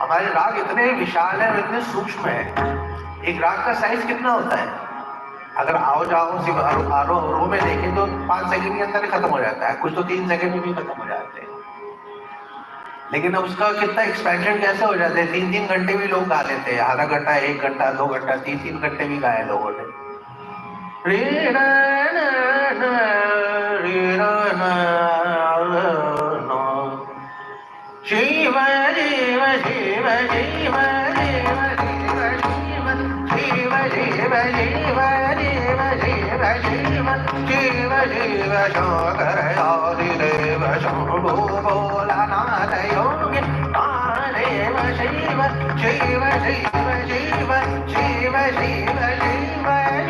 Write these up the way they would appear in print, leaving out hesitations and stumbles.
हमारे राग इतने विशाल है, इतने सूक्ष्म है। एक राग का साइज कितना होता है? अगर आओ जाओ सिर्फ आरो में देखें तो 5 सेकंड के अंदर खत्म हो जाता है, कुछ तो 3 सेकंड में भी खत्म हो जाते हैं। लेकिन अब उसका कितना एक्सपेंशन कैसे हो जाते हैं, 3-3 घंटे भी लोग गा लेते हैं, आधा घंटा, 1 घंटा, 2 घंटा, 3-3 घंटे भी गाए लोगों ने। शिव जीव शिव जीव जीव शिव शिव जीव जीव शिव शिव शिव शिव शंकर आदिदेव शंभो भोलानाथ योगी महादेव शिव शिव शिव शिव शिव शिव शिव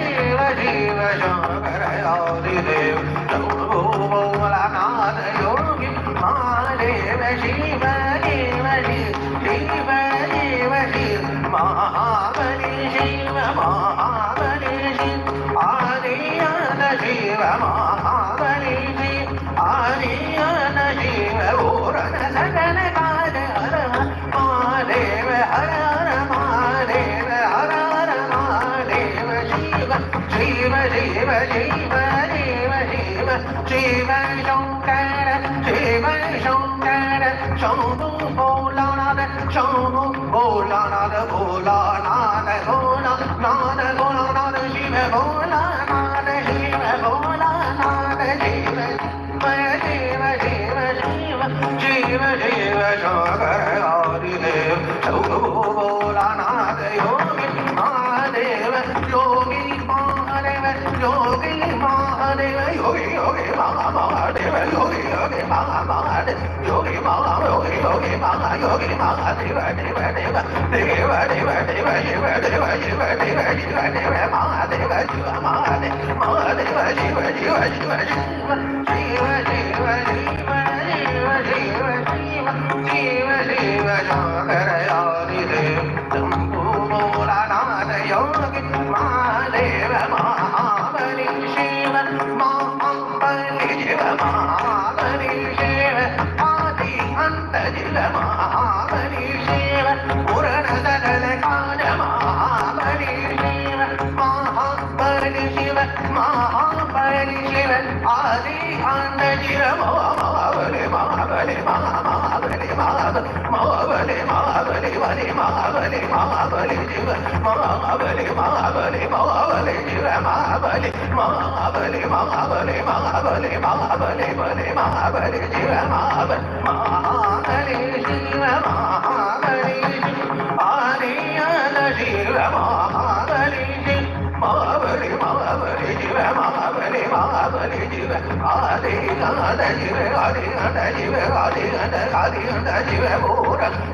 शिव शिव शंकर आदिदेव शंभो भोलानाथ योगी महादेव शिव शिव शिव शिव शिव महाबली शिव महाबली शिव आदिनाथ शिव महाबली शिव आदिनाथ शिव पूर्ण सकल काज हर महादेव हर हर महादेव हर हर महादेव शिव शिव शिव शिव शिव शिव शिव शंकर शिव शंकर शंभु भोलानाथ शंभु भोलानाथ भोलानाथ भोलानाथ भोलानाथ शिव भोलानाथ शिव भोलानाथ शिव शिव शिव शिव शिव शिव शंकर आदिदेव शंभु भोलानाथ योगी महादेव योगी महादेव योगी महादेव योगी योगी महादेव योगी योगी महादेव योगी योगी योगी योगी महादेव देव देव देव देव देव शिव देव शिव देव शिव देव महादेव शिव महादेव महादेव शिव शिव शिव शिव शिव शिव शिव शिव शिव शिव शिव शंकर आदिदेव शंभु भोलानाथ योगी महादेव महाबली शिव महाबली शिव महाबली शिव आदि अंत शिव महाबली शिव पूर्ण सकल काज महाबली शिव महाबली शिव महाबली शिव आदि अंत शिव महाबली महाबली महाबली महाबली महाबली बली महाबली महाबली शिव महाबली महाबली महाबली शिव महाबली महाबली महाबली महाबली महाबली बली महाबली शिव महाबली शिव महाबली आदिनाथ शिव महाबली शिव महाबली महाबली शिव महाबली महाबली शिव आदिनाथ शिव आदिनाथ शिव आदिनाथ शिव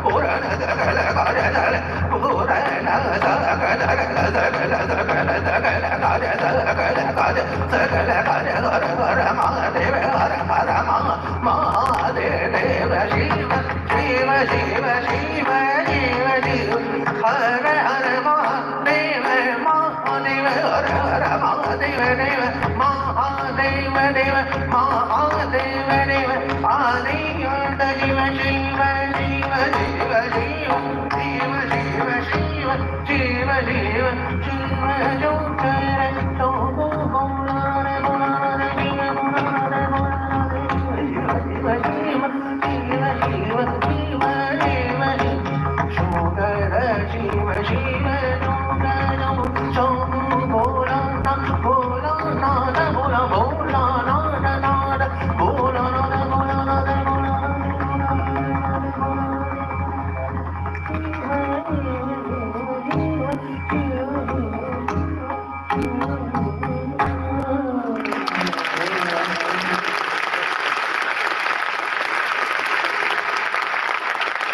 पूर्ण सकल काज हर पूर्ण सकल सकल सकल सकल काज सकल काज सकल काज हर हर महादेव हर हर महादेव शिव शिव शिव शिव शिव शिव हर हर महादेव महादेव हर हर महादेव देव महादेव देव महादेव देव आदिनाथ शिव शिव शिव शिव शिव शिव शिव शिव शिव शिव शिव